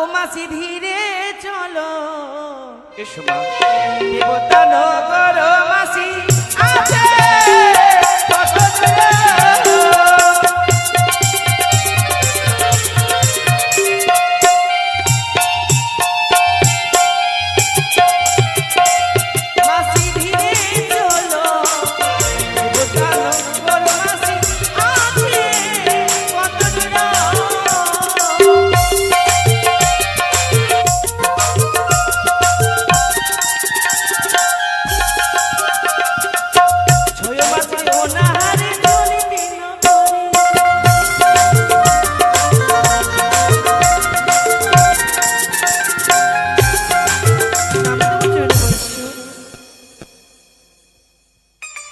ও মাসি ধীরে চলো এসো মা। দেবতা নগর মাসি আছে কত দূরে। মাসি ধীরে চলো দেবতা নগর মাসি আছে কত দূরে।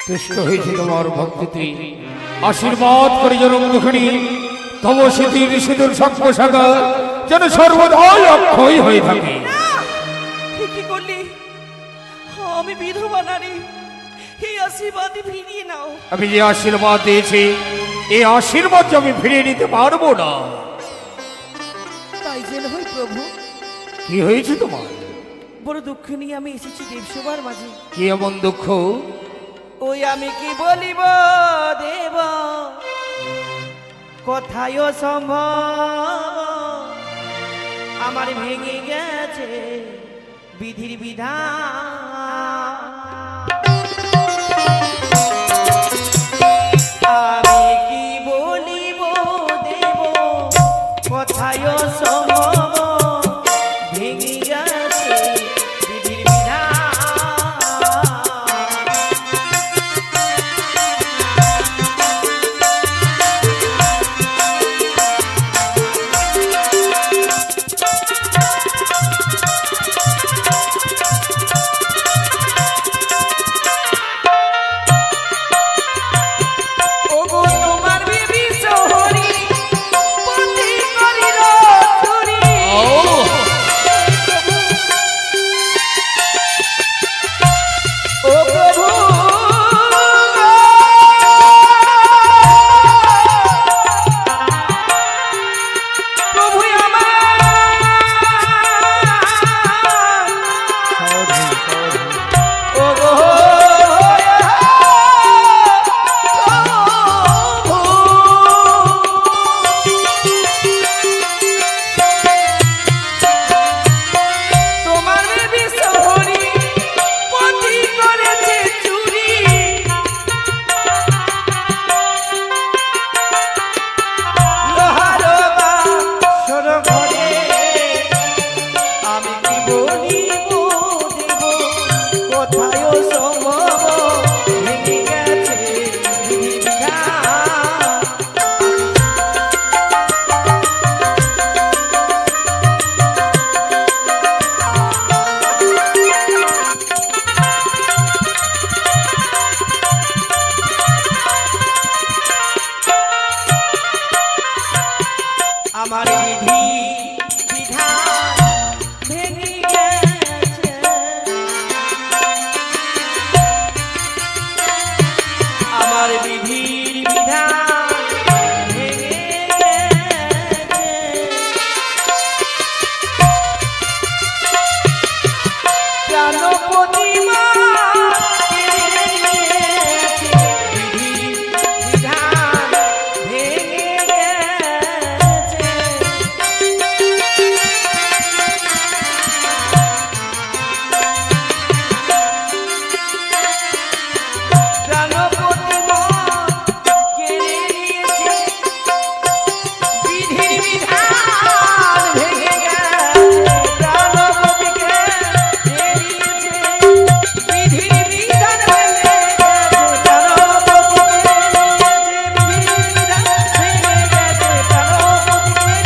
তুষ্ট হয়েছে তোমার ভক্তিতে, আশীর্বাদ করে জনম দুঃখিনী তব স্মৃতির সিঁদুর সর্বশাখা যেন সর্বদাই অক্ষয় হয়ে থাকে। কি করলি? আমি বিধবা নারী, এই আশীর্বাদ ফিরিয়ে নাও। আমি যে আশীর্বাদ দিয়েছি এই আশীর্বাদ যে আমি ফিরিয়ে নিতে পারবো না। তাই যেন হয় প্রভু। কি হয়েছে তোমার? বড় দুঃখ নিয়ে আমি এসেছি দেবসভার মাঝে। কি এমন দুঃখ? ওই আমি কি বলিব দেব, কোথায় সম্ভব আমার ভেঙে গেছে বিধির বিধান। আমি কি বলিব দেব, কোথায় সম্ভব ভেঙে গেছে বিধির বিধান। আমার বিধি বিধান ভেঙে গেছে, আমার বিধির বিধান ভেঙে গেছে। প্রাণপতি মা কেড়ে নিয়েছে, বিধির বিধান ভেঙে গেছে। প্রাণপতি মা কেড়ে নিয়েছে, বিধির বিধান ভেঙে গেছে। প্রাণপতিকে কেড়ে নিয়েছে, বিধির বিধান ভেঙে গেছে। প্রাণপতিকে নিয়েছে, বিধির বিধান ভেঙে গেছে। প্রাণপতিকে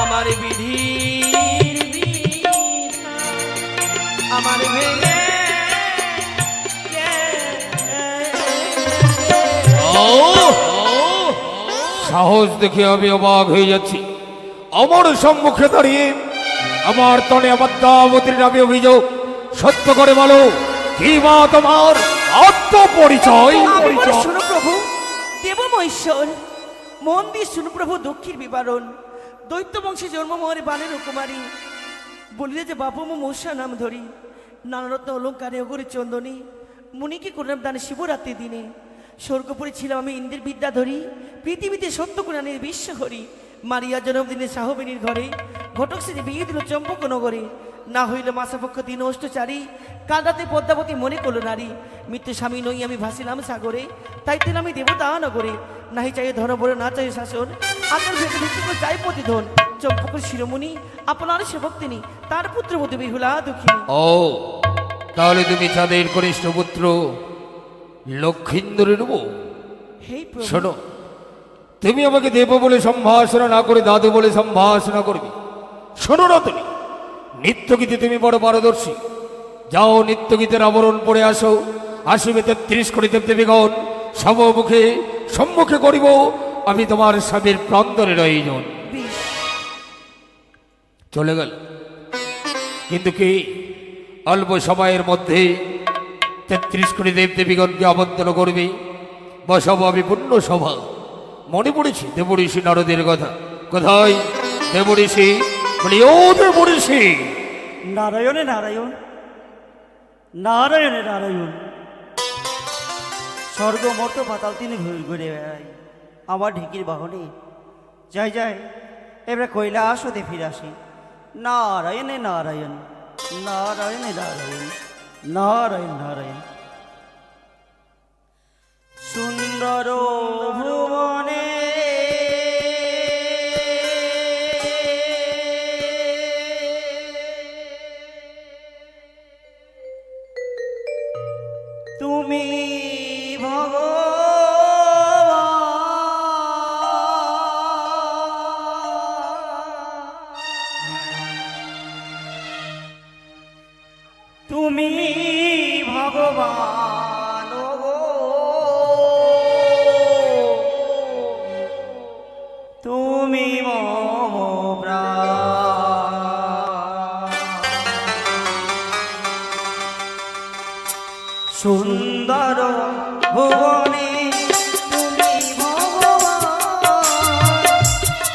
আমার বিধির বিধান আমার ভেঙে সাহস দেখে আমি অবাক হয়ে যাচ্ছি। আমার সম্মুখে দাঁড়িয়ে আমার তনে আমার দাবতির নামে অভিযোগ। সত্য করে বলো কি মা তোমার আত্মপরিচয় আমি বলি শুনো প্রভু, দেব মহেশ্বর মন দিয়ে শুনো প্রভু দুঃখের বিবরণ। দৈত্য বংশে জন্মমোহরে বানের কুমারী, বলিলে যে বাপু মৌসা নাম ধরি, নানারত্ন অলঙ্কারে অগরি চন্দনী, মুনিকে করলাম দানে শিবরাত্রি দিনে। স্বর্গপুরে ছিলাম আমি ইন্দ্রের বিদ্যা ধরি, পৃথিবীতে সত্য কোরআনের বিশ্ব হরি। মারিয়া জন্মদিনে সাহবিনীর ঘরে, ঘটক শ্রী বিয়ে দিল চম্পক নগরে। না হইল মাসাপক্ষ দিন অষ্টচারী, কাল রাতে পদ্মাবতী মনে করল নারী। মৃত্যু স্বামী নই আমি ভাসিলাম সাগরে, তাই তেল আমি দেবতা নগরে। নাহি চাই ধন বড় না চাই শাসন, আপনার ভেতর ভিত্তি চাই প্রতিধন। চম্পকের শিরোমণি আপনার সেবক তিনি, তার পুত্রবধূ বিহুলা দুঃখিনী। ও তাহলে তুমি চাঁদের কনিষ্ঠ পুত্র লক্ষিন্দরের বউ। হে প্রভু, শোনো, তুমি আমাকে দেব বলে সম্ভাষণা না করে দাদু বলে সম্ভাষণা করবে। শোনো না, তুমি নৃত্যগীতে তুমি বড় পারদর্শী, যাও নৃত্যগীতের আবরণ পড়ে আসো। আসিবে 33 কোটি দেবদেবীগণ, সমমুখে সম্মুখে করিব আমি তোমার স্বামীর প্রান্তরে রইজন। বেশ। চলে গেল, কিন্তু কি অল্প সময়ের মধ্যে 33 কোটি দেবদেবীগণকে আমন্ত্রণ করবে, বসাবো আমি পূর্ণ সভা। মনে পড়েছি দেবঋষি নারদের কথা। কোথায় দেবঋষি? বলি ও দেবঋষি। নারায়ণে নারায়ণ, নারায়ণে নারায়ণ। স্বর্গ মর্ত পাতাল তিনি ঘুরে বেড়াই আমার ঢেকির বাহনে। যাই যাই এবারে কৈলাস হতে ফিরে আসি। নারায়ণে নারায়ণ, নারায়ণে নারায়ণ, নারায়ণ নারায়ণ। সুন্দর ভুবনে তুমি তুমি ভগবান গো, তুমি মম প্রাণ। সুন্দর ভুবনে তুমি ভগবান,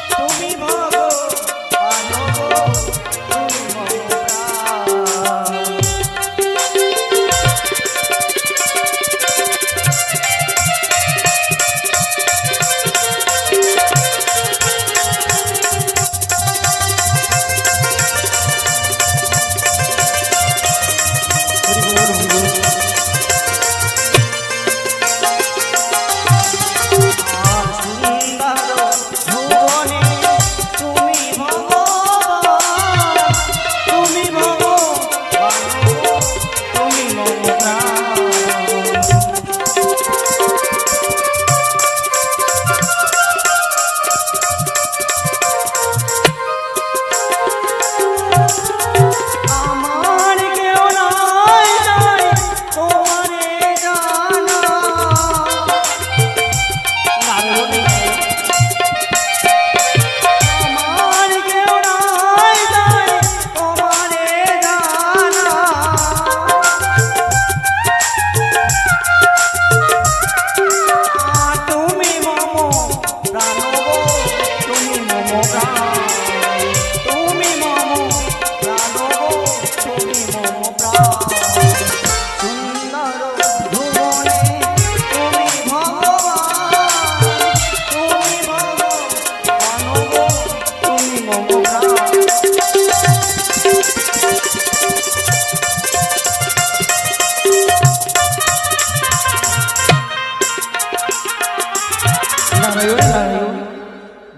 তুমি ভগবান গো, তুমি মম প্রাণ।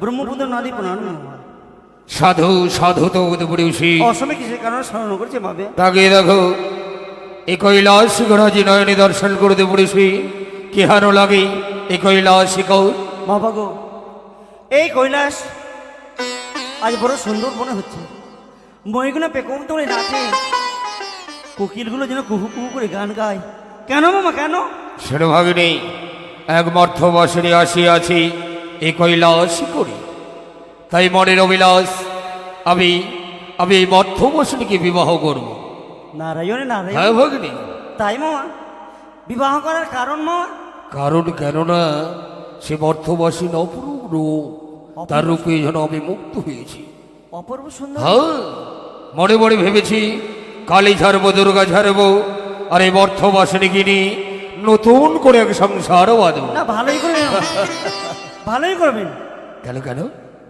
ব্রহ্মপুত্র নদী প্রণাম। সাধু সাধু তো দেবঋষি অসমে কিসের কারণে স্মরণ করছে ভাবে? তাকে দেখো, এই কৈলাস গণাজি নয়নে দর্শন করে দেবঋষি কি হানো লাগে। এই কৈলাস শিখাও বাবা গো, এই কৈলাস আজ বড় সুন্দর মনে হচ্ছে। ময়গুলো পেকম তোলে নাচে, কোকিলগুলো যেন কুহু কুহু করে গান গায়। কেন মামা কেন? সেটা ভাবিনি, এক মর্থবাসনে আসিয়াছি এই কৈলাস করি, তাই মনের অবিলাস আমি আমি এই মর্থবাসনীকে বিবাহ করব। নারায়ণে নারায়ণ। হ্যাঁ ভগিনী, তাই মামা বিবাহ করার কারণ মামা? কারণ কেননা সে বর্থবাসী অপরূপ রূপ, তার রূপে যেন আমি মুক্ত হয়েছি। অপূর্ব সুন্দর। হ্যাঁ, মনে মনে ভেবেছি কালী ছাড়বো, দুর্গা ছাড়বো, আর এই বর্থবাসিনী কিনি নতুন করে এক সংসার বাঁধব। না, ভালোই করবেন ভালোই করবেন। কেন কেন?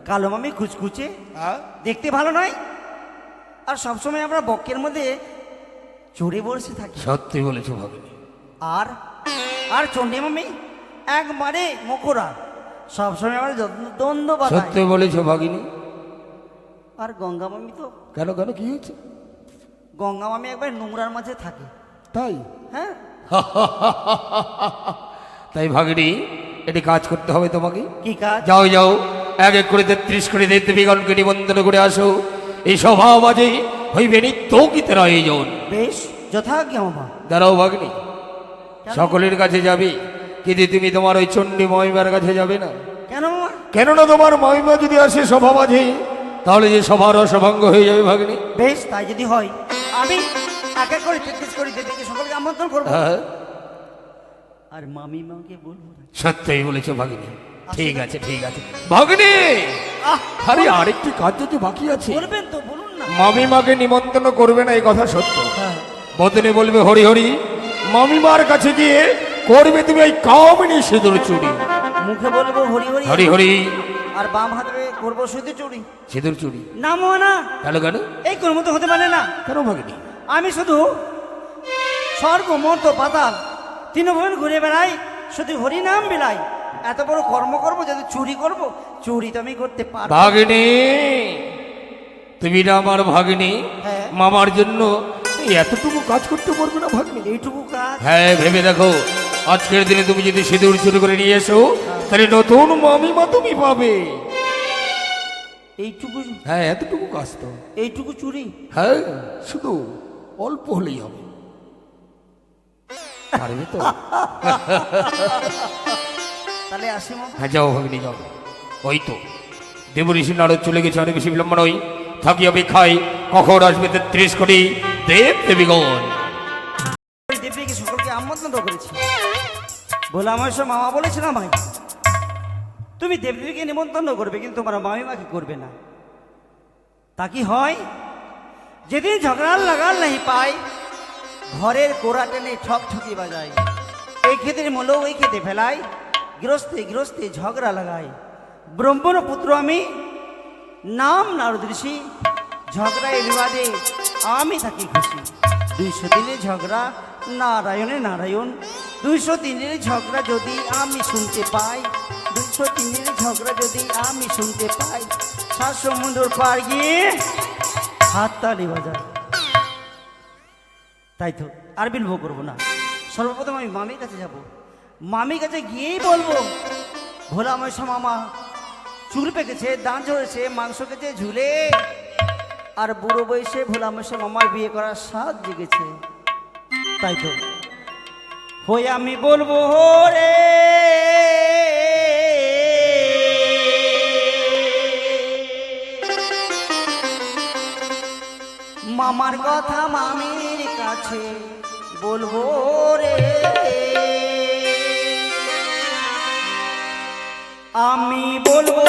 কালো মামি কুচকুচে, হ্যাঁ? দেখতে ভালো নয়, আর সবসময় আমরা বকের মধ্যে চড়ে বসে থাকি। সত্যি বলেছো ভগিনী। আর আর চণ্ডী মামি একবারে মুখরা, সবসময় আমরা দ্বন্দ্ব বাধায়। সত্যি বলেছো ভগিনী। আর গঙ্গা মামি তো, কেন কেন কি হয়েছে? গঙ্গা মামি একবার নোংরার মাঝে থাকে। তাই? হ্যাঁ, তাই ভগিনী এটি কাজ করতে হবে তোমাকে। কি কাজ? যাও যাও, এক এক করে 33 করে দেবীগণকে নিমন্ত্রণ করে আসো। এই সভা মাঝে হইবে নিত্য গীতের আয়োজন। বেশ, যথাজ্ঞা মামা। দাঁড়াও ভগিনী, সকলের কাছে যাবে, কিন্তু তুমি তোমার ওই চণ্ডী মহিমার কাছে যাবে না। কেন মামা? কেননা তোমার মহিমা যদি আসে সভা মাঝে, তাহলে যে সভার অসভঙ্গ হয়ে যাবে ভগিনী। বেশ, তাই যদি হয় আমি এক এক করে 33 করে দেবীকে সকলকে আমন্ত্রণ করবো। হ্যাঁ, আর মামি মাকে বলবো না। সত্যই বলেছো ভগিনী। ঠিক আছে ঠিক আছে ভগিনী। আহ, আরে আরেকটি কাজ যদি বাকি আছে। বলবেন তো, বলুন না। মামিমাকে নিমন্ত্রণ করবে না, এই কথা সত্য। হ্যাঁ, বদনে বলবে হরি হরি, মামিমার কাছে গিয়ে করবে তুমি এই কামিনী সিঁদুর চুরি। মুখে বলবো হরি হরি, হরি হরি, আর বাম হাতে করবো শুধু চুরি। সিঁদুর চুরি। না মামা না, কেন কেন? এই কোন মতো হতে পারে না। কেন ভগিনী? আমি শুধু স্বর্গ মর্ত পাতাল তৃণভূমি ঘুরে বেড়াই, শুধু হরি নাম বিলাই। এত বড় কর্ম করবো, যদি চুরি করব, চুরি তো আমি করতে পারবো। ভাগিনী, তুমি না আমার ভাগিনী, হ্যাঁ। মামার জন্য এই এতটুকু কাজ করতে পারবে না ভাগিনী? এইটুকু কাজ? হ্যাঁ, ভেবে দেখো, আজকের দিনে তুমি যদি সিঁদুর চুরি করে নিয়ে এসো, তাহলে নতুন মামিমা তুমি পাবে। এইটুকু? হ্যাঁ, এতটুকু কাজ তো। এইটুকু চুরি? হ্যাঁ, শুধু অল্প হলেই হবে। পারবে তো? তাহলে আসি মামা। হ্যাঁ, যাও ভাগিনী যাও। ওই তো দেব ঋষি নারদ চলে গেছে, অনেক বেশি বিলম্ব নয়। থাকি অপেক্ষায়, কখন আসবে 33 কোটি দেব দেবীগণ। দেবীকে সকলকে আমন্ত্রণ করেছি। বলে আমার সব মামা বলেছিল ভাই, তুমি দেবদেবীকে নিমন্ত্রণ করবে, কিন্তু তোমার মামিমাকে করবে না। তা কি হয়? যেদিন ঝগড়ার লাগাল নাই পায়, ঘরের কোড়া টেনে ঠক ঠকি বাজায়। এই ক্ষেতের মূল ওই খেতে ফেলায়, গৃহস্থে গৃহস্থে ঝগড়া লাগায়। ব্রহ্মণ পুত্র আমি, নাম নারদ ঋষি, ঝগড়ায় বিবাদে আমি থাকি খুশি। 200 দিনের ঝগড়া নারায়ণে নারায়ণ, 200 দিনের ঝগড়া যদি আমি শুনতে পাই, 200 দিনের ঝগড়া যদি আমি শুনতে পাই, 7 সমুদ্র পার গিয়ে হাততালি বাজায়। তাই তো আর বিলম্ব করবো না, সর্বপ্রথম আমি মামির কাছে যাব। মামির কাছে গিয়েই বলবো, ভোলা ময়সা মামা চুল পেকেছে, দাঁত ঝরেছে, মাংস খেতে ঝুলে, আর বুড়ো বয়সে ভোলা ময়সা মামার বিয়ে করার স্বাদ জেগেছে। তাই তো হয়ে আমি বলবো রে, মামার কথা মামির কাছে বলবো রে। আমি বলবো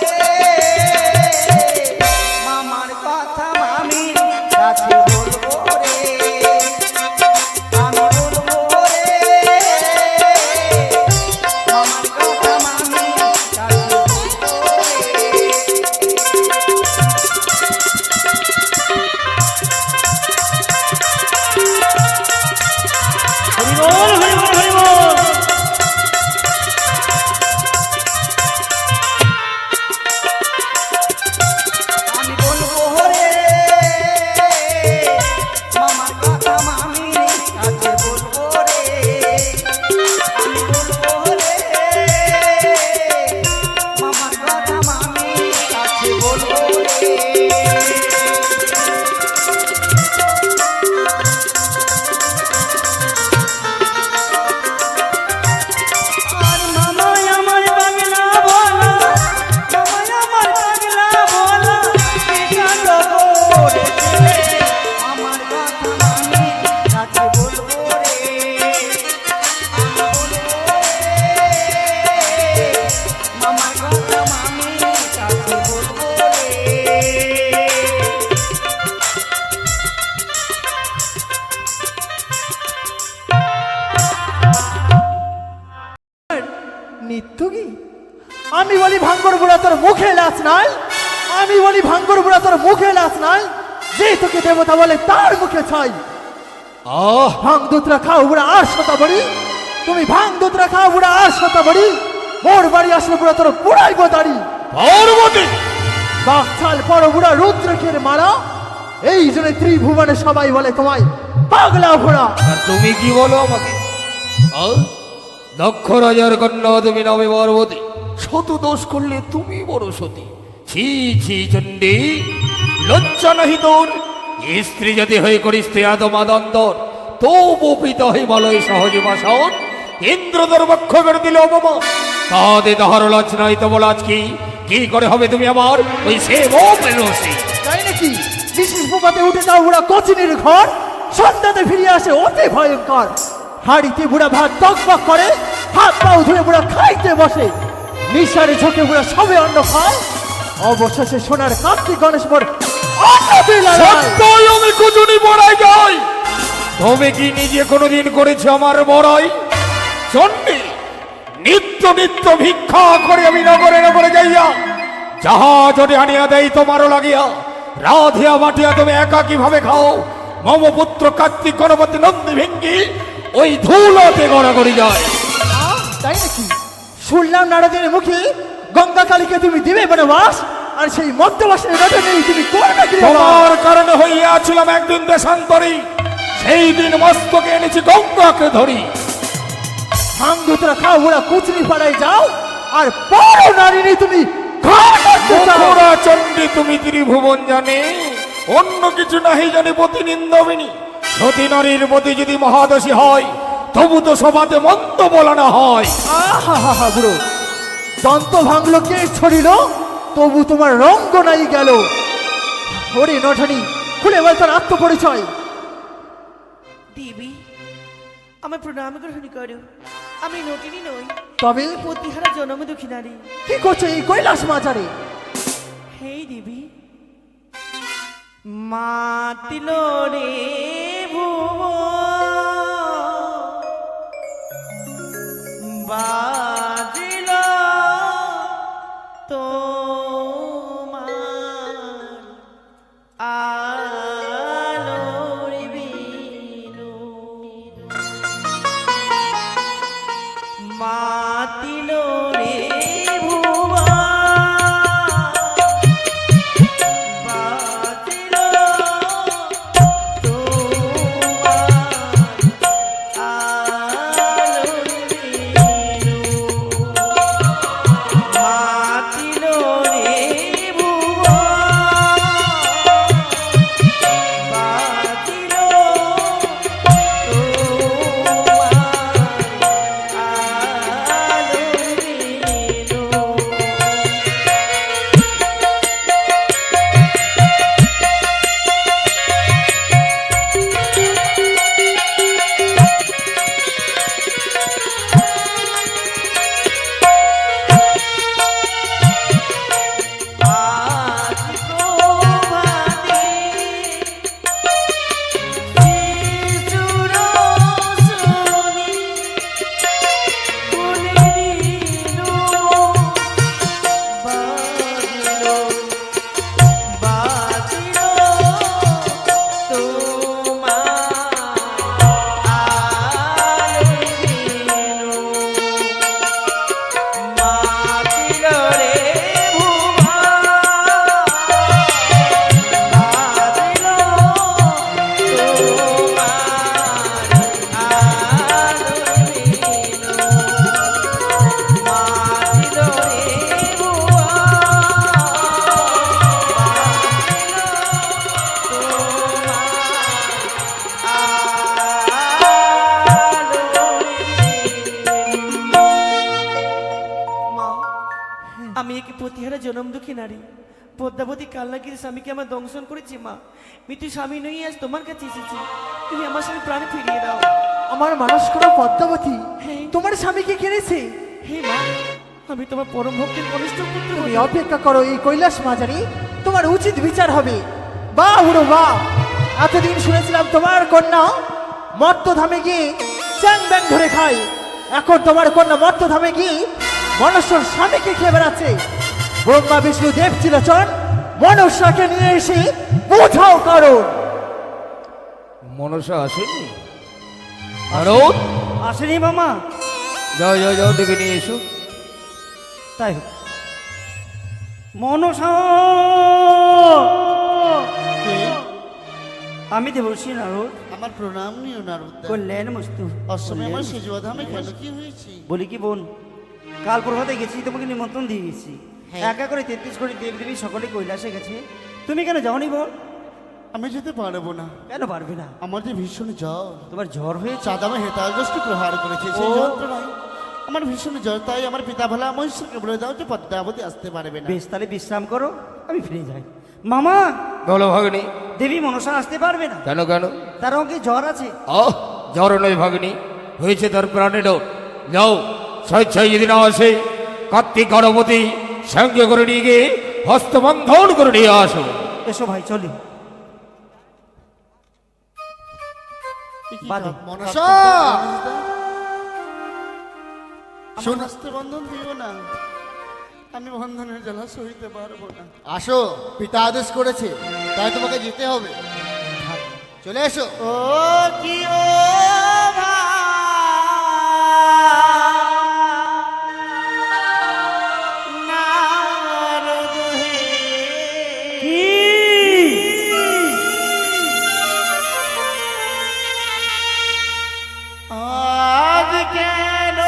রে, মামার কথা মামির কাছে বলবো রে। আমি বলবো রে, মামার কথা মামির কাছে বলবো রে। হরি বল, হরি বল, হরি বল। আমি বলবো রে, মামার কথা মামির কাছে বলবো রে। আমি বলবো রে, মামার কথা মামির কাছে বলবো রে। আর মামাই আমার বাংলা বলা, মামাই আমার বাংলা বলা, কি কাণ্ড করেছে, আমার কথা মামির কাছে বলবো রে। নিত্যগীত? আমি বলি ভাঙ্গর বুড়া তোর মুখে লাচ নাই, আমি বলি ভাঙ্গর বুড়া তোর মুখে লাচ নাই, যে তোকে দেবতা বলে তার মুখে ছাই। ভাং দুধরা খাও বুড়া আর শতাবড়ি, তুমি ভাং দুধরা খাও বুড়া আর শতাবড়ি, মোর বাড়ি আসলে বুড়া তোর পুরাইব দাড়ি। পার্বতী বাকছাল পর বুড়া রুদ্রকের মারা, এই জন্য ত্রিভুবনে সবাই বলে তোমায় পাগলা ঘোড়া। আর তুমি কি বলো আমাকে? দক্ষ রাজার কন্যা তুমি নামে পার্বতী, শত দোষ করলে তুমি বড় সতী। ছি ছি চণ্ডী, লজ্জা নাহি তোর? স্ত্রী যদি হয়ে করিস এত মাদান্তর, তবু পিতা হিমালয় সহজে বাসন, ইন্দ্রদর বক্ষ করে দিল অপমান। তাতে তাহার লাজ নাই তো বলাজ কি? কি করে হবে তুমি আমার ওই সে মেলসি? তাই নাকি? বিশেষ প্রপাতে উঠে যাও বুড়া কচিনের ঘর, সন্ধ্যাতে ফিরে আসে অতি ভয়ঙ্কর। হাড়িতে বুড়া ভাত টকবক করে, হাত পাও ধুয়ে বুড়া খাইতে বসে, নিঃসারে ঝোঁকে বুড়া সবে অন্ন খায়, অবশেষে সোনার কার্তিক গণেশ মোর সত্যই আমি কুচুনি বড়াই যাই। তুমি কি নিজে কোনোদিন করেছো আমার বড়াই? চণ্ডী, নিত্য নিত্য ভিক্ষা করে আমি নগরে নগরে যাইয়া যাহা যদি আনিয়া দেয় তোমারও লাগিয়া, রাধিয়া মাটিয়া তুমি একা কিভাবে খাও? মম পুত্র কার্তিক গণপতি নন্দী ভেঙ্গি ওই ধুলাতে গড়াগড়ি যায়। তাই নাকি? শুনলাম নারদের মুখে গঙ্গা কালীকে তুমি দিবে বনবাস, আর সেই মধ্যবাসের রটনে তুমি করবে কি? তোমার কারণে হইয়াছিলাম একদিন দেশান্তরী, সেই দিন মস্তকে এনেছি গঙ্গাকে ধরি। ভাঙ্গুতরা খাও বুড়া কুচনি পাড়ায় যাও, আর বড় নারী নেই তুমি ঘর করতে চাও। মথুরা চণ্ডী তুমি ত্রিভুবন জানে, অন্য কিছু নাহি জানে পতি নিন্দবিনী। সতী নারীর প্রতি যদি মহাদশী হয়, তবু তো সভাতে মন্দ বলানো হয়। আহা হা হা বুড়ো, দন্ত ভাঙলো কে ছড়িল, তবু তোমার রঙ্গ নাই গেল। ওরে নঠনি, খুলে বল তোর আত্মপরিচয়। দেবী, আমার প্রণাম গ্রহণ করো। আমি নটিনী নই, তবে প্রতিহারা জনম দুঃখী নারী। কি করছো এই কৈলাস মাজারে? হে দেবী, মাতিল রে বাজিল তোমার আলোর বিনু, মাতিল রে আমি একে প্রতিহারা জনম দুঃখী নারী পদ্মাবতী কালনাগিরি স্বামীকে আমার দংশন করেছি। মা, মৃত্যু স্বামী নই আজ তোমার কাছে এসেছি, তুমি আমার স্বামী প্রাণ ফিরিয়ে দাও। আমার মানুষ করা পদ্মাবতী হ্যাঁ। তোমার স্বামীকে কিনেছে? হে মা, আমি তোমার পরম ভক্তির কনিষ্ঠ পুত্র। তুমি অপেক্ষা করো এই কৈলাস মাজারি, তোমার উচিত বিচার হবে। বা বুড়ো বা, এতদিন শুনেছিলাম তোমার কন্যা মর্তধামে গিয়ে চ্যাং ব্যাং ধরে খায়, এখন তোমার কন্যা মর্তধামে গিয়ে মনস্বর স্বামীকে খেয়ে বেড়াচ্ছে। ব্রহ্মা বিষ্ণু দেব চিরচন মনসাকে নিয়ে এসে বোঝাও কারণ। মনসা আসেনি? নারদ, আসেনি মামা? যাও যাও যাও, ডেকে নিয়ে এসো। তাই হোক। মনসা, আমি দেবর্ষী নারদ। আমার প্রণাম নিও নারদা। কল্যাণ মস্তু। অসময়ে আমার সেজবাধামে কেন কি হয়েছে? বলি কি বোন, কাল প্রভাতে গেছি, তোমাকে নিমন্ত্রণ দিয়ে গেছি। হ্যাঁ। একা করে 33 কোটি দেবদেবী সকলে কৈলাসে গেছে, তুমি কেন যাওনি বোন? আমি যেতে পারবো না, কেন পারবে না? আমার যে ভীষণ জ্বর। তোমার জ্বর হয়েছে? চাঁদ আমার হেতাজষ্টি প্রহার করেছে, সেই ও। যন্ত্রণায় আমার ভীষণ জ্বর। তাই আমার পিতা ভোলা মহেশ্বরকে বলে দাও যে পদ্মাবতী আসতে পারবে না। বেশ, তাহলে বিশ্রাম করো, আমি ফিরে যাই। মামা, বলো ভাগ্নি। দেবী মনসা আসতে পারবে না, কেন কেন? তার অঙ্কে জ্বর আছে। জ্বর নয় ভাগ্নি, হয়েছে তার প্রাণে ডর। যাও, স্বেচ্ছায় যদি না আসে, কার্তিক গণপতি সঙ্গে করে নিয়ে গিয়ে হস্তবন্ধন করে নিয়ে আসো। এসো ভাই, চলি। এ কি বাদে। মনসা, শোন, আসতে বন্ধন দিও না, আমি বন্ধনের জ্বালা সইতে পারবো না। আসো, পিতা আদেশ করেছে, তাই তোমাকে যেতে হবে। চলে এসো। ও কি ও নারদ হে, আজ কেন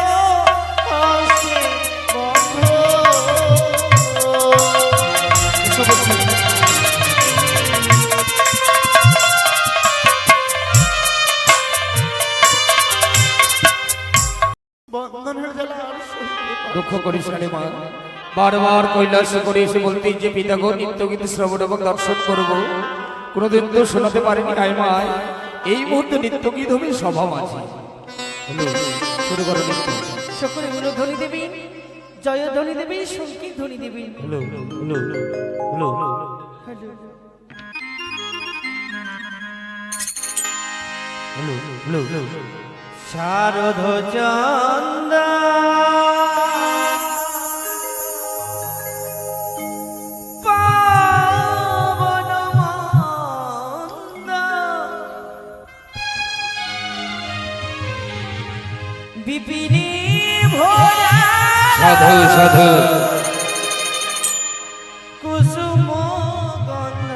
আসে বন্ধ? বন্ধনের জ্বালা আর সইতে পারবো না। দুঃখ করিস না রে মা। বারবার কৈলাসে করে এসে বলতে যে পিতাগো নিত্য গীত শ্রবণ এবং দর্শন করব, কোনোদিন তো শোনাতে পারিনি। আয় মা, এই মুহূর্তে নিত্য গীত হবে সভা মাঝে। হলো, শুরু করো নিত্য। সকলে গুলো ধ্বনি দেবী, জয় ধ্বনি দেবী, সংকীর্ণ ধ্বনি দেবী। হ্যালো। শারদ চন্দ পাবন মন্দ বিপিনী ভোলা সাধু সাধু কুসুম গন্ধ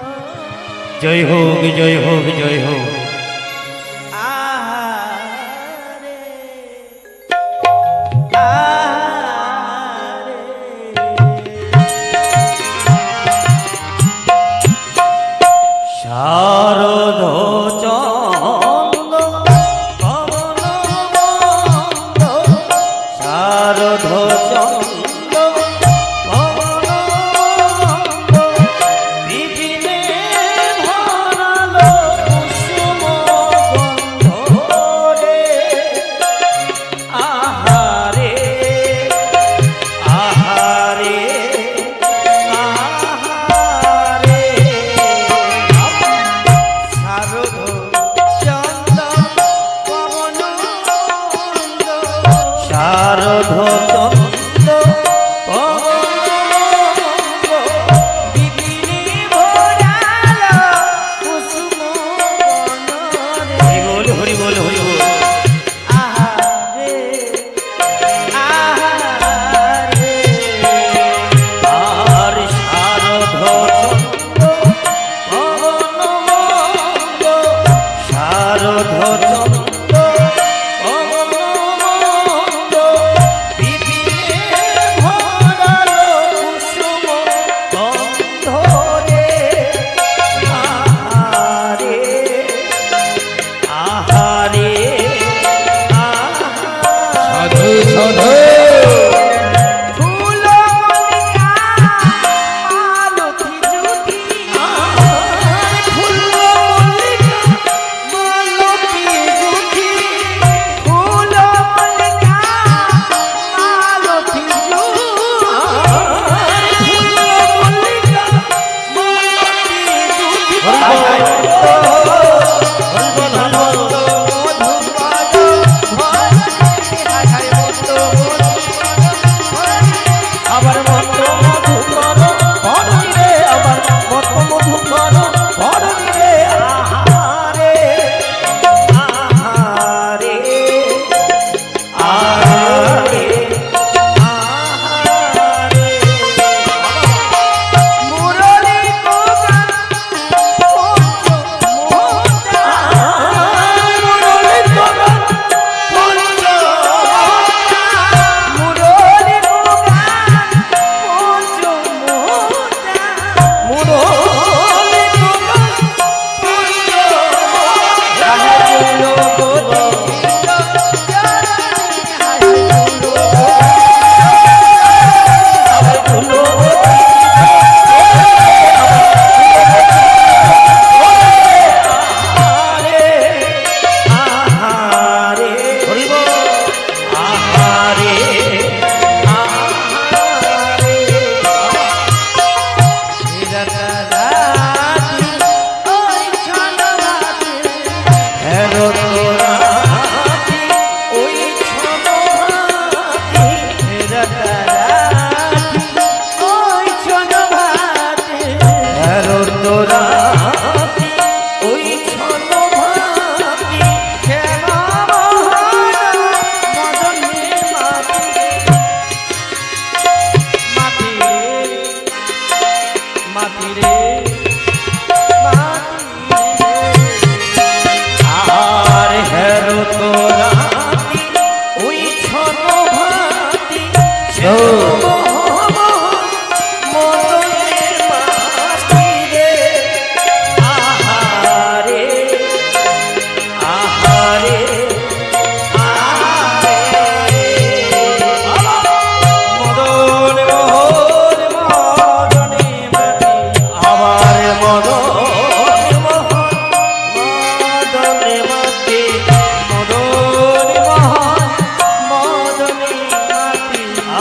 জয় হোক জয় হোক জয় হোক। আহারে আহারে শারদ চন্দ পবন মন্দ, শারদ চন্দ পবন মন্দ, বিপিনে ভরালো কুসুম গন্ধ রে। আহারে আহারে আহারে, শারদ চন্দ পবন মন্দ, শারদ চন্দ পবন মন্দ, বিপিনে ভরালো কুসুম গন্ধ রে। হরি বল হরি বল। আহারে আহারে, আর শারদ চন্দ পবন মন্দ, শারদ চন্দ পবন মন্দ, বিপিনে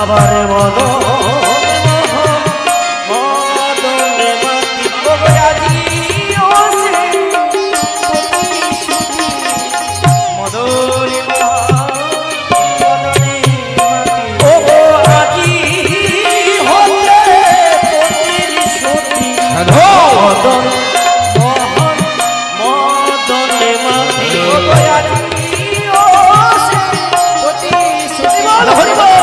আবার মদন মদনে মাতি বগরাজি ওসে মদনে মদনে ও আজি হলে প্রতিশ্রুতি মদন মোহন মদনে মাতি বগরাজি ওসে প্রতিশ্রুতি হরিবল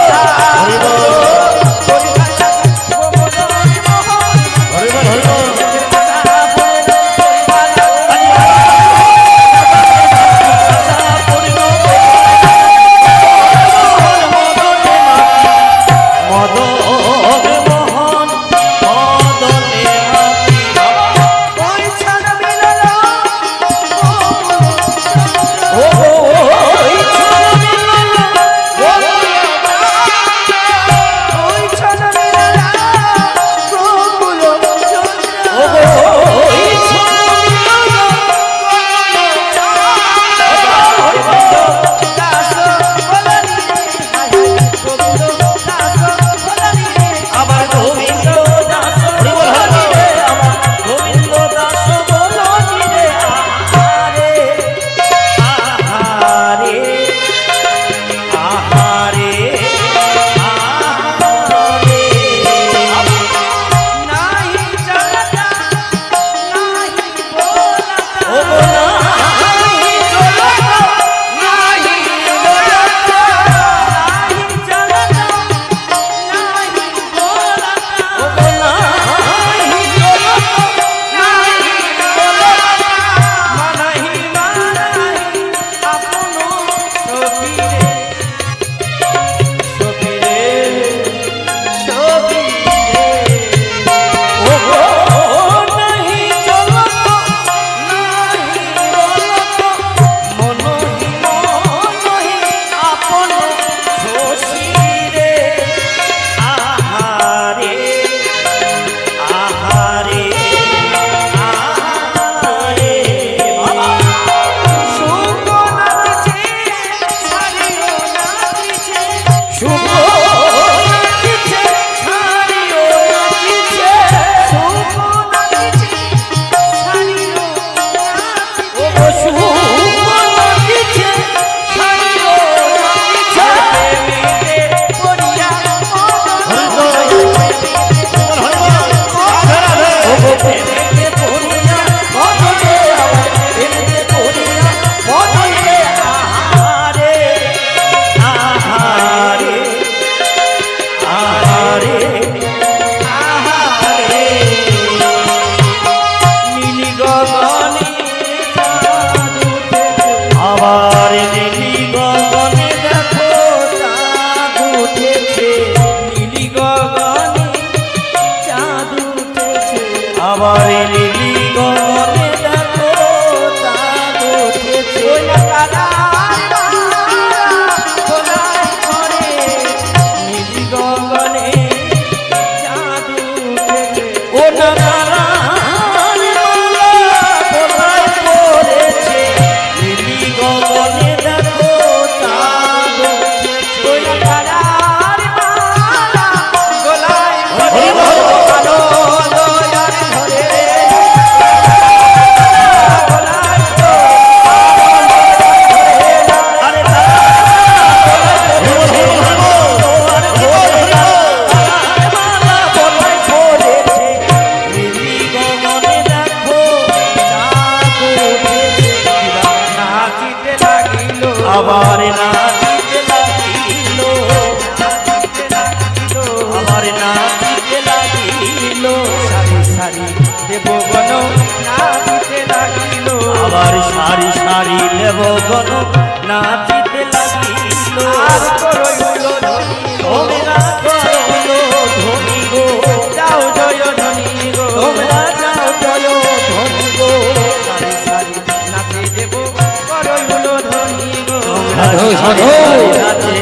সাধু রাতে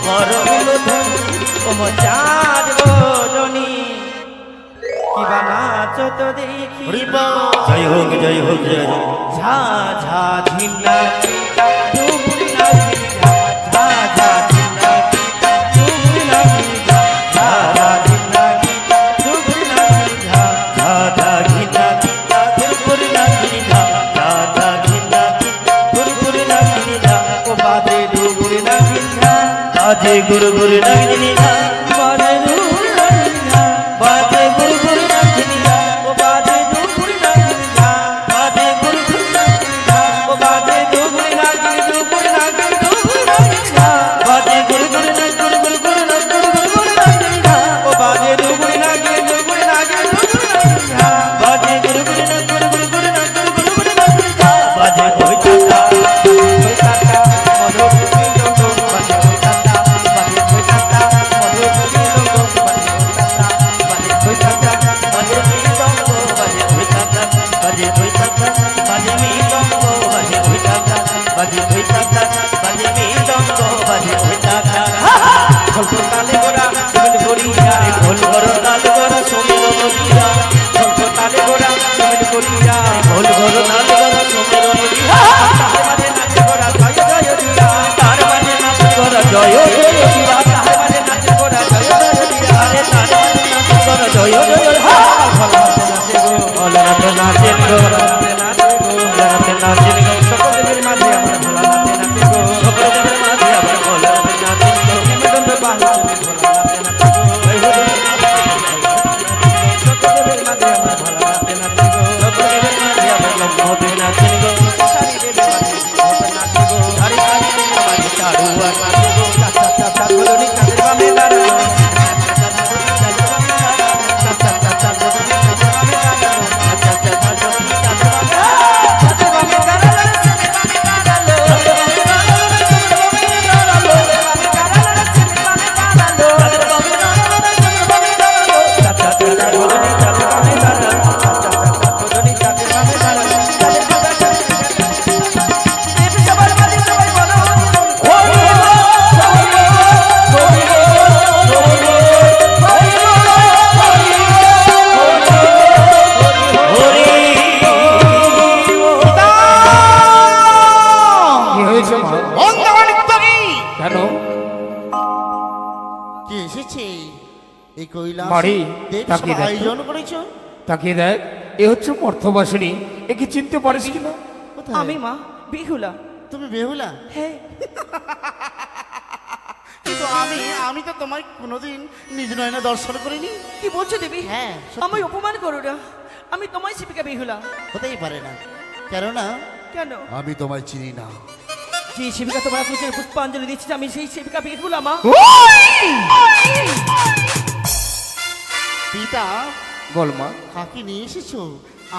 বড় হলো ধনী ওমো চাঁদ বদনী কি বানাচো তো দেখি জয় হোক জয় হোক জয় হোক ঝা ঝা ঝিন্না চিতা ডুবুরি না ঝা ঝা ঝা ঝিন্না চিতা ডুবুরি না ঝা ঝা ঝা ঝিন্না চিতা ডুবুরি না ঝা ঝা ঝা ঝিন্না চিতা ডুবুরি না ঝা ঝা ঝা ঝিন্না চিতা ডুবুরি না ঝা ও বাদে ডুবুরি না ঝা বাজে গুরু গুরু না ঝা বাজে ডুবুরি না ঝা বাজে গুরু গুরু না ঝা ও বাজে ডুবুরি না ঝা বাজে গুরু গুরু না ঝা ও বাজে ডুবুরি না ডুবুরি না ডুবুরি না ঝা বাজে গুরু গুরু না গুরু গুরু গুরু না গুরু গুরু গুরু না ঝা ও বাজে ডুবুরি না ডুবুরি না ডুবুরি না ঝা বাজে গুরু গুরু না গুরু গুরু গুরু না গুরু গুরু গুরু না ঝা বাজে ওই টাটা মধুর মিলন বাজে ওই টাটা বাজে ওই টাটা মধুর মিলন বাজে ওই টাটা বাজে ওই টাটা মধুর মিলন বাজে ওই টাটা বাজে ওই টাটা বাজে মিলন বাজে ওই টাটা বাজে ওই টাটা বাজে মিলন বাজে ওই টাটা ঢোল তালে গোরা সুমিল গড়িয়া ঢোল গড় তালে গোরা সুমিল গড়িয়া ঢোল তালে গোরা সুমিল গড়িয়া ঢোল গড় তালে গোরা সুমিল গড়িয়া তার মাঝে নাচে গোরা জয় জয় দিয়া তার মাঝে নাচে গোরা জয় জয় দিয়া তার মাঝে নাচে গোরা জয় জয় দিয়া আরে তার মাঝে নাচে গোরা জয় জয় দিয়া ভোলানাথ নাচে গো ভোলানাথ নাচে গো সকল দেবের মাঝে আমার ভোলানাথ নাচে গো সকল দেবের মাঝে আমার ভোলানাথ নাচে গো নিমন্ত্রণ বাহু ভোলানাথ নাচে গো সকল দেবের মাঝে আমার ভোলানাথ নাচে গো সকল দেবের মাঝে আমার লম্বতে নাচে গো সারি দেবের মাঝে ভোলানাথ নাচে গো সারি সারি দেবের মাঝে চাড়ুয়া নাচে গো চাচা চাচা ধুলনি কাঁধের বামে দাঁড়ানো কি হয়েছে মা কেন কি এসেছে এই কৈলাস বাড়ি, দেব তাকিয়ে সভা দেখ তো। আয়োজন করেছো তাকিয়ে দেখ এ হচ্ছে মর্থবাসিনী একে চিনতে পারিস কিনা কোথায় আমি মা বিহুলা তুমি বেহুলা হ্যাঁ কিন্তু আমি তো তোমায় কোনোদিন নিজ নয়নে দর্শন করিনি। কি বলছো দেবী হ্যাঁ, সত্যি। আমায় অপমান করো না আমি তোমায় শিবিকা বিহুলা হতেই পারে না, কেননা কেন আমি তোমায় চিনি না। যে শিবিকা তোমার কুচের পুষ্পাঞ্জলি দিচ্ছি আমি সেই শিবিকা বিহুলা মা পিতা বল মা কাকে নিয়ে এসেছো?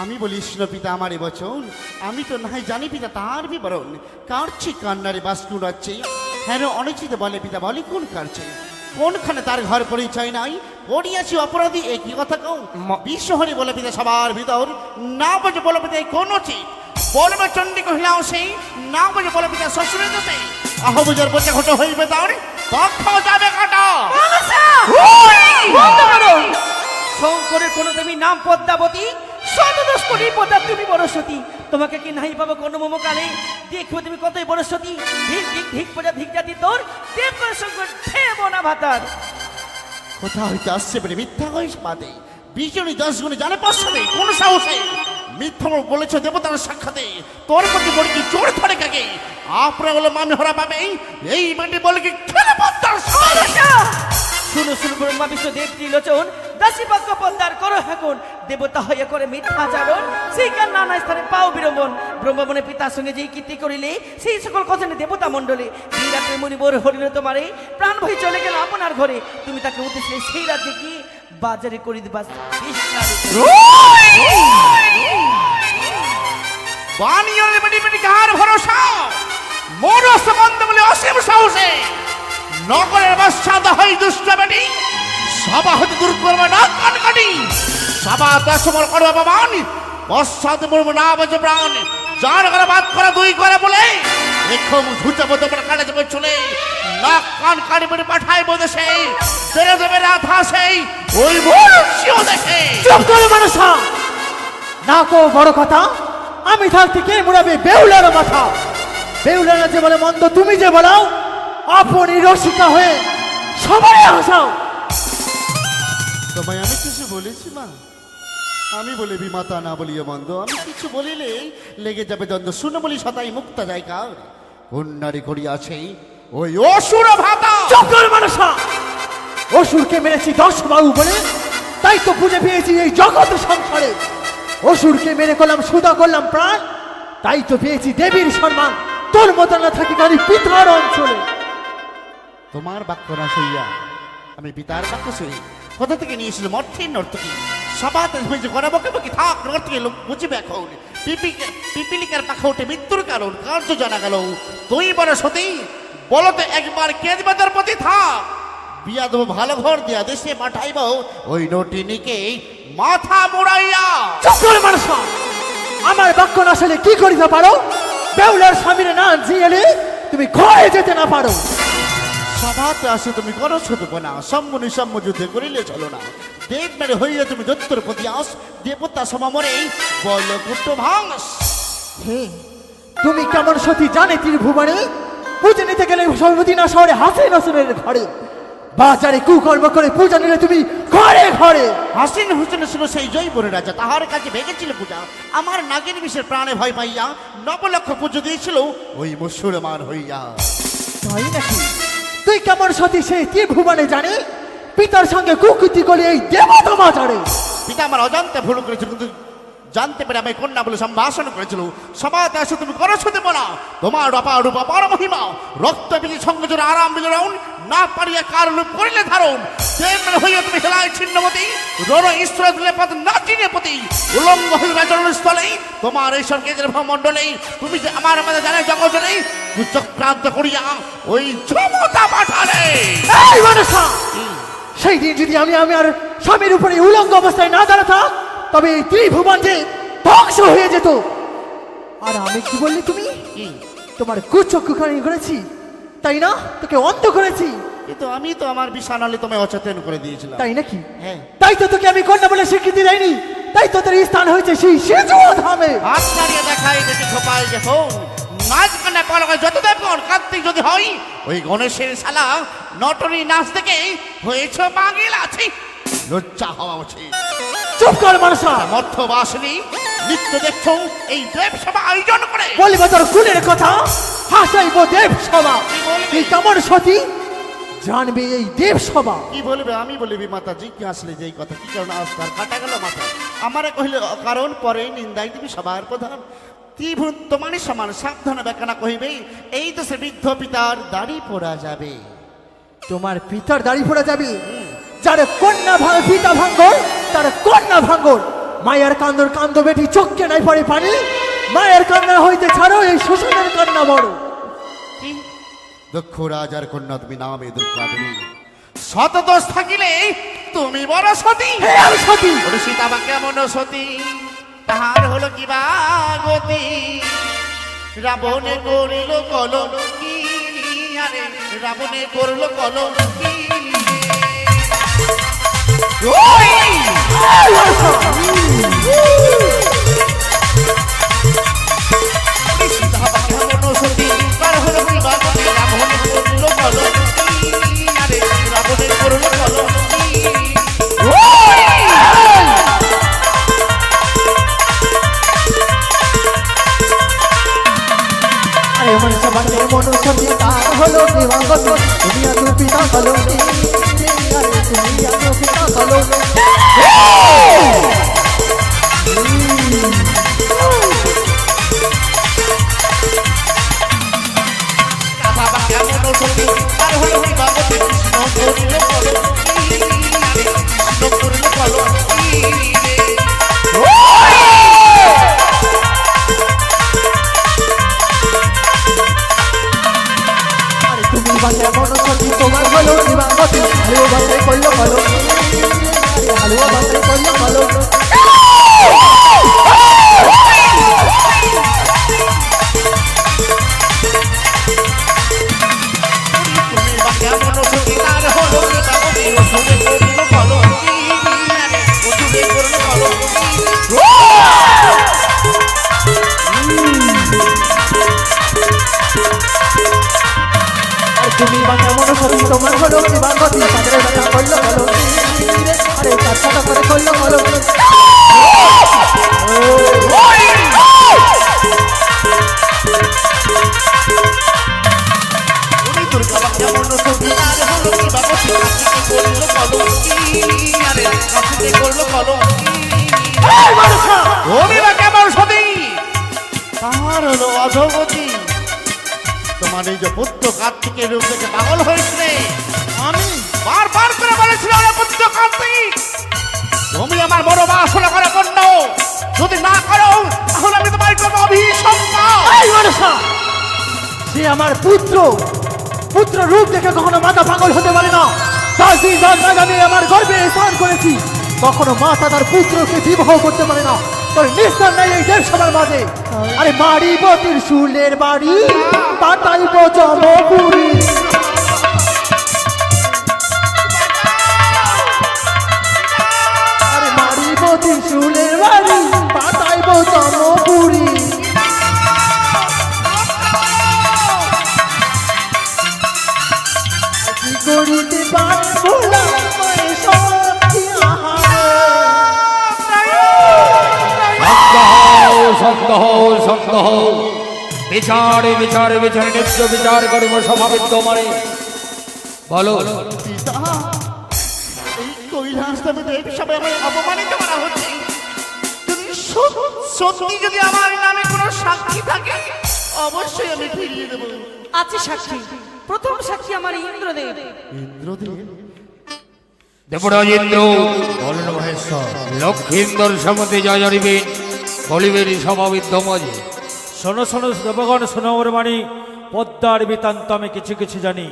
আমি বলি শোনো পিতা আমার এবছর আমি তো নাই জানি পিতা তার বিবরণ কারছি কান্নারে বাস কুড়াচ্ছে হ্যাঁ অনিশ্চিত বলে পিতা বলে কোন কারছে কোনখানে তার ঘর পরিচয় নাই পড়িয়াছি অপরাধী একই কথা কও বিশ্বহরি বলে পিতা সবার ভিতর না বোঝে বলে পিতা কোন উচিত বলবে চণ্ডী কহিলাও সেই না বোঝে বলে পিতা শ্বশুরে দোষে আহবুজের বোঝে ঘট হইবে তার পক্ষ যাবে কাটা বন্ধ করো শঙ্করের কোন তুমি নাম পদ্মাবতী শতদোষ কোটি পদ্মা তুমি বড় সতী তোমাকে কি নাই পাবো কোন মোমকালে দেখবো তুমি কতই বড় সতী ধিক ধিক ধিক পড়া ধিক জাতি তোর দেব করে শঙ্কর দেব না ভাতার কোথা হইতে আসছে বলে মিথ্যা কইস পাতে বিজনী 10 গুণে জানে পাঁচশোতে কোন সাহসে মিথ্যা বলেছ দেবতার সাক্ষাতে তোর প্রতি বড় কি জোর ধরে কাকে আপনা বলে মান হরা পাবে এই মাটি বলে কি খেলে পদ্মার শুনো শুনো ব্রহ্মা বিষ্ণু দেব ত্রিলোচন দাসী বাক্য পদ্মার করো হেকন দেবতা হইয়া করে মিথ্যাচারণ সেই কার নানা স্থানে পাও বিড়ম্বন ব্রহ্মবনে পিতার সঙ্গে যেই কীর্তি করিলে সেই সকল কথা দেবতা মণ্ডলে বিরাটের মুনি বোর হরিল তোমারে প্রাণ ভয় চলে গেল আপনার ঘরে তুমি তাকে উদ্দেশ্যে সেই রাজ্যে কি বাজারে করি দিবাস বানিয়র বেটি বেটি কার ভরসা মোর সম্বন্ধ বলে অসীম সাহসে নগরের বাদশাহ হয় দুষ্ট বেটি সভা হতে দূর করবে না কানকাটি সভা দশমর করবে বাবান পশ্চাৎ মর্ম না বাজে প্রাণ যার করে বাদ করা দুই করে বলে এখন ঝুঁচাবো তোমার কাটে যাবে চলে নাক কান কাটি মেরে পাঠায় বদেশে তেরে দেবে রাধা সেই ওই মনুষ্য দেখে। চুপ করে মানুষ না কো বড় কথা, আমি থাকতে কে মুড়াবে বেউলার মাথা? বেউলারা যে বলে মন্দ, তুমি যে বলাও আপনি রসিকা হয়ে সবাই হাসাও। তোমায় আমি কিছু বলেছি মা? আমি বলে বিমাতা না বলিও মন্দ, আমি কিছু বলিলে লেগে যাবে দ্বন্দ্ব। শুনে বলি সতাই মুক্তা যায় কার কন্যারি করিয়াছে ওই অসুর ভাতা। চুপ করে মানুষ, অসুরকে মেরেছি 10 বাহু বলে, তাই তো খুঁজে পেয়েছি এই জগৎ সংসারে। অসুরকে মেরে করলাম সুদা, করলাম প্রাণ, তাই তো পেয়েছি দেবীর সম্মান। তোর মতো না থাকি কারি পিতার অঞ্চলে। তোমার বাক্য না সইয়া আমি পিতার বাক্য সই। কোথা থেকে নিয়েছিল মর্থের নর্তকী সবাতে হয়েছে গড়া বকে বকে থাক নর্তকী লোক বুঝিবে এখন পিপিলিকার পাখা উঠে মৃত্যুর কারণ কার্য জানা গেল। তুই বড় সতী বলতে একবার কেঁদবে তোর প্রতি থাক। বিয়া দেবো ভালো ঘর দিয়া দেশে পাঠাইব ওই নটিনীকে মাথা মোড়াইয়া। চুপ করে মানুষ, আমার বাক্য না শুনে কি করিতে পারো? বেউলার স্বামীর না জিয়ালে তুমি ঘরে যেতে না পারো। সভাতে আসে তুমি করো শুধু না সম্মনি সম্ম যুদ্ধে করিলে চলো না। দেব মেরে হইয়া তুমি দত্তর প্রতি আস দেবতা সমামরে বল কুট্ট ভাঙস। হে, তুমি কেমন সতী জানে ত্রিভুবনে? পূজা নিতে গেলে সর্বদিন না শহরে হাসে নসনের ঘরে, বাজারে কুকর্ম করে পূজা নিলে তুমি ঘরে ঘরে। হাসিন হুসেন ছিল সেই জয়পুরে রাজা, তাহার কাছে ভেগেছিল পূজা। আমার নাগিন বিষের প্রাণে ভয় পাইয়া 9 লক্ষ পুজো দিয়েছিল ওই মুসলমান হইয়া। তাই নাকি? তুই কেমন সতী সেই ত্রিভুবনে জানে? পিতার সঙ্গে কুকৃতি করে এই দেবতা মাজারে। পিতা আমার অজান্তে ভুল করেছিল, কিন্তু জানতে পেরে আমি কন্যা বলে সম্ভাষণ করেছিল। সবাতে আসে তুমি করো শুধু বলা তোমার রূপা রূপা পর মহিমা রক্ত বিলি সংযোজন আরাম বিলরণ না পারিয়া কার রূপ করিলে ধারণ। দেবমের হইয়া তুমি হেলায় ছিন্নমতি রণ ঈশ্বর দিলে পথ না চিনে পতি উলঙ্গ হইবে চরণ স্থলে তোমার এই সঙ্গীতের ভ্রমণ্ডলে তুমি যে আমার মাঝে জানে জগজনে চক্রান্ত করিয়া ওই যমতা পাঠালে। এই মানুষা, সেই দিন যদি আমি আর স্বামীর উপরে উলঙ্গ অবস্থায় না দাঁড়াতাম, তবে এই ত্রিভুবন যে ধ্বংস হয়ে যেত। আর আমি কি বললি তুমি? তোমার কুচক্ষুখানি করেছি, তাই না? তোকে অন্ধ করেছি, কিন্তু আমি তো আমার বিছানালে তোমায় অচেতন করে দিয়েছিলাম। তাই নাকি? হ্যাঁ। তাই তো তোকে আমি কন্যা বলে স্বীকৃতি দেয়নি, তাই তো তোর স্থান হয়েছে সেই সেজ ধামে। হাত নাড়িয়ে দেখাই দেখি খোপায় দেখুন নাচ কান্না কলকায় যত দেখুন কার্তিক যদি হয় ওই গণেশের শালা নটরি নাচ দেখে হয়েছ বাঙিল আছি লজ্জা হওয়া উচিত। চুপ কর মানুষা, মধ্যবাসিনী নিত্য দেখছো এই দেব সভা আয়োজন করে বলিব তোর কুলের কথা, হাসাইব দেব সভা। তুই কেমন সতী জানবে এই দেব সভা? কি বলবে? আমি বলিবি মাতাজি কি আসলে যে এই কথা কি কারণ আজকাল কাটা গেল মাথা আমারে কহিলে কারণ পরে নিন্দাই দিবি সবার প্রধান ত্রিভুবন তোমারই সমান সাবধানে ব্যাখ্যানা কহিবে এই দেশে বৃদ্ধ পিতার দাড়ি পড়া যাবে। তোমার পিতার দাড়ি পড়ে যাবে? যার কন্যা পিতা ভাঙ্গর তার কন্যা ভাঙ্গর। মায়ের কান্দর কান্দ বেটি চোখকে নাই পড়ে পানি, মায়ের কান্না হইতে ছাড়ো এই শোষণের কান্না বড়। কি দক্ষ রাজার কন্যা তুমি নামে দুর্গা দেবী শতদোষ থাকিলে তুমি বড় সতী। হে আমি সতী। ওরে সীতা বা কেমন সতী তাহার হলো কি বা গতি রাবণে করিল কলম কি আরে রাবণে করল কলম কি সীতা বা কেমন সতী তার হলো কি বা গতি রাবণে করল কলম কি আরে রাবণে করল কলম কি আরে মনসা বান্ডে মনুষ্যতি তার হলো দিবাগত, তুমি আতো পিতা হলো নি, আরে তুমি আতো পিতা হলো নি। রাধা বা কেমন সতী তার হলো কি বা গতি কৃষ্ণ করিল কলম কি আরে কৃষ্ণ করিল কলম কি আরে তুমি বান্ডে মনুষ্যতি তোমার হলো দিবাগত, গতি তাদের ব্যথা করলো বলো আরে কাছাটা করে করলো বলো উনি দুর্গা কেমন ছবি আর হলো কি বাবা কাছে করলো কলঙ্কি আরে কাছে করলো কলঙ্কি তুমি বা কেমন সতী? তাহার হলো অধগতি। তোমার এই যে পুত্র কার্তিকের রূপ থেকে পাগল হয়েছে। আমি বারবার করে বলেছিল আমার পুত্র কার্তিক, তুমি আমার বড় বাসনা করে কন্য যদি না করো তাহলে আমি তোমার করবো অভিসম্পাদ। এই মানুষা সে আমার পুত্র পুত্র রূপ দেখে কখনো মাতা পাগল হতে পারে না 10 দিন 10 রাত আমি আমার গর্ভে স্নান করেছি কখনো মাতা তার পুত্রকে বিবাহ করতে পারে না তোর নিস্তার নাই এই দেব সবার মাঝে আরে মারিব ত্রিশূলের বাড়ি পাতাইব জমপুরি আরে মারিব ত্রিশূলের বাড়ি পাতাইব জমপুরি কি করিতে পারবো না মায়ের শক্তি শক্ত হও শক্ত হও বিচারে বিচারে বিচারে নিত্য বিচার করব সমাবিত মানে বলো পিতা এই কৈলাস দেবে দেব সবাই আমায় অপমানিত করা হচ্ছে। যদি সত্যি যদি আমার নামে কোনো সাক্ষী থাকে অবশ্যই আমি ফিরিয়ে দেবো। আছে সাক্ষী, প্রথম সাক্ষী আমার ইন্দ্রদেব। ইন্দ্রদেব দেবরাজ ইন্দ্র বলেন মহেশ্বর। লক্ষ্মীন্দর সমতে যা জানিবেন বলিবেন সমাবিত মাঝে। শোনো শোনো দেবগণ শোনো ওর বাণী পদ্মার বৃত্তান্ত আমি কিছু কিছু জানি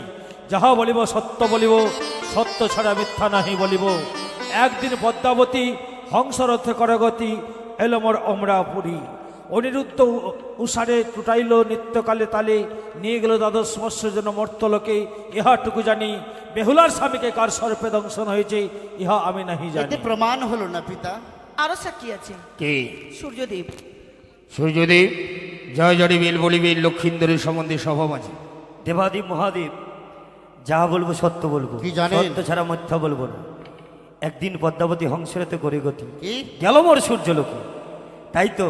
যাহা বলিব সত্য বলিব সত্য ছাড়া মিথ্যা নাহি বলিব একদিন পদ্মাবতী হংসরথ করগতি এলো মোর অমরাপুরী অনিরুদ্ধ উষারে টুটাইল নিত্যকালে তালে নিয়ে গেল দ্বাদশ মৎস্যের জন্য মর্তলোকে ইহাটুকু জানি বেহুলার স্বামীকে কার সর্পে দংশন হয়েছে ইহা আমি নাহি এতে জানি প্রমাণ হলো না পিতা। আরো সাক্ষী আছে কে? সূর্যদেব। সূর্যদেব জয় জানিবেন বলিবেন লক্ষ্মীন্দরের সম্বন্ধে সভা মাঝে। দেবাদেব মহাদেব যা বলবো সত্য বলবো কি জানেন? সত্য ছাড়া মিথ্যা বলবো না একদিন পদ্মাবতী হংসরেতে করে গতি কি গেল মোর সূর্যলোকে তাই তো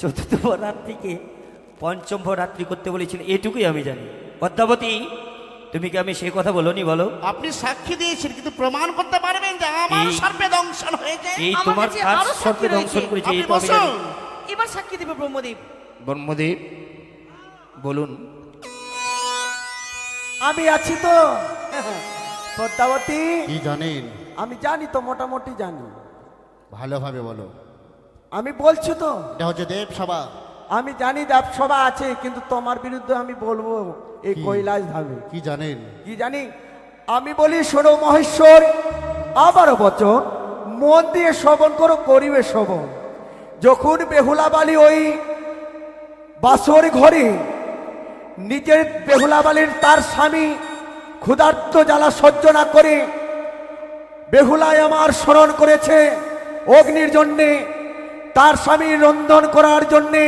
চতুর্থ রাত্রিকে পঞ্চম রাত্রি করতে বলেছিল এটুকুই আমি জানি পদ্মাবতী তুমি কি আমি সেই কথা বলনি বলো আপনি সাক্ষী দিয়েছেন কিন্তু প্রমাণ করতে পারবেন যে আমার এই- সর্পে দংশন হয়েছে? এই আমার তোমার কাছে কাজ আরো সাক্ষী সর্পে রয়েছে। দংশন করেছে এই আপনি তো আমি জানি। বসুন। এবার সাক্ষী দেবে ব্রহ্মদেব। ব্রহ্মদেব বলুন। আমি আছি তো পদ্মাবতী কি জানেন? আমি জানি তো মোটামুটি জানি ভালোভাবে বলো। আমি বলছি তো এটা হচ্ছে দেব সভা। আমি জানি দেবসভা আছে কিন্তু তোমার বিরুদ্ধে আমি বলবো এই কি? কৈলাস ধামে কি জানেন? কি জানি আমি বলি শোনো মহেশ্বর আবারও বচন মন দিয়ে শ্রবণ করো করিবে শ্রবণ যখন বেহুলা বালি ওই বাসর ঘরে নিজের বেহুলা বালির তার স্বামী ক্ষুধার্ত জ্বালা সহ্য না করে বেহুলায় আমার স্মরণ করেছে অগ্নির জন্যে তার স্বামী রন্ধন করার জন্যে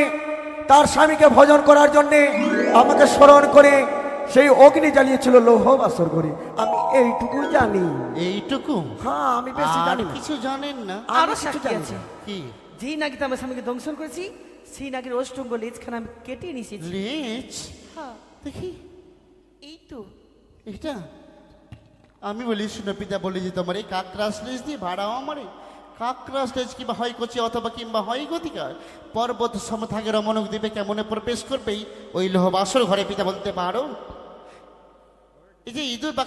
তার স্বামীকে ভজন করার জন্যে আমাকে স্মরণ করে সেই অগ্নি জ্বালিয়েছিল লৌহ বাসর করে আমি এইটুকু জানি এইটুকু? হ্যাঁ আমি বেশি আর জানি না। কিছু জানেন না? আমি আরো কিছু সাক্ষী জানি আছে না। কি? যেই নাকি আমার স্বামীকে দংশন করেছি সেই নাকি অষ্টঙ্গ লেজখানা আমি কেটে নিয়েছি। লেজ? হ্যাঁ, দেখি এই তো এটা আমি বলি শুনো পিতা বলি যে তোমার এই কাকরাস লেজ দিয়ে ভাড়াও আমারে কাকরাস লেজ কিংবা হয় কচি অথবা কিংবা হয় গতিকার পর্বত সম থাকে রমণক দ্বীপে কেমনে প্রবেশ করবেই ওই লোহ বাসর ঘরে পিতা বলতে পারো এই যে ইঁদুর বা